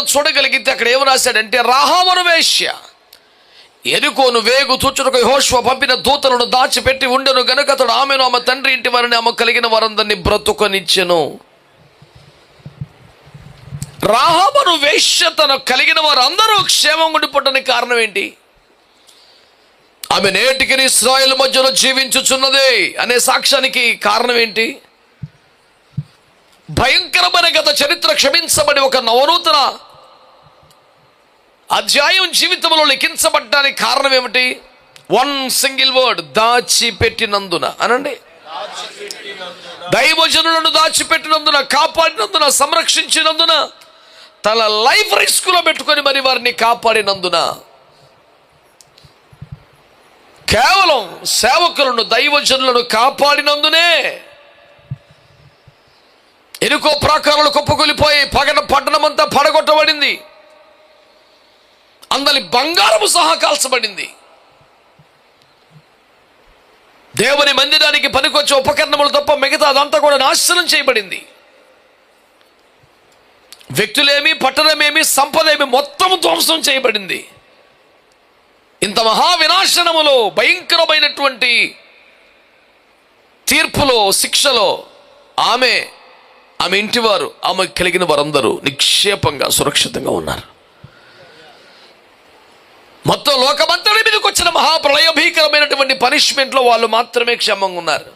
ఒకవేళ చూడగలిగితే అక్కడ ఏమి రాశాడంటే, రాహాబు వేశ్య యెరికోను వేగు చూచుటకు యెహోషువ పంపిన దూతలను దాచిపెట్టి ఉండెను గనుక అతడు ఆమెను, ఆమె తండ్రి ఇంటి వారిని, ఆమె కలిగిన వారందరినీ బ్రతుకనిచ్చెను. రాహాబు వేశ్య తన కలిగిన వారు అందరూ క్షేమం ఉండిపోవడానికి కారణం ఏంటి? ఆమె నేటికి ఇశ్రాయేలు మధ్యలో జీవించుచున్నదే అనే సాక్ష్యానికి కారణం ఏంటి? భయంకరమైన గత చరిత్ర క్షమించబడి ఒక నవనూతన అధ్యాయం జీవితంలో లిఖించబడ్డానికి కారణం ఏమిటి? వన్ సింగిల్ వర్డ్, దాచిపెట్టినందున. అనండి, దైవజనులను దాచిపెట్టినందున, కాపాడినందున, సంరక్షించినందున, తన లైఫ్ రిస్క్ లో పెట్టుకొని మరి వారిని కాపాడినందున. కేవలం సేవకులను, దైవజనులను కాపాడినందునే ఎరుకో ప్రాకారాలు కుప్పకూలిపోయి పట్టణమంతా పడగొట్టబడింది. అందరి బంగారము సహా కాల్చబడింది. దేవుని మందిరానికి పనికొచ్చే ఉపకరణములు తప్ప మిగతా అదంతా కూడా నాశనం చేయబడింది. వ్యక్తులేమి, పట్టణమేమి, సంపదేమి మొత్తం ధ్వంసం చేయబడింది. ఇంత మహా వినాశనములో, భయంకరమైనటువంటి తీర్పులో, శిక్షలో ఆమె ఇంటివారు, ఆమె కలిగిన వారందరూ నిక్షేపంగా సురక్షితంగా ఉన్నారు. మొత్తం లోకమంతటి మీదకి వచ్చిన మహాప్రళయ భీకరమైనటువంటి పనిష్మెంట్లో వాళ్ళు మాత్రమే క్షేమంగా ఉన్నారు.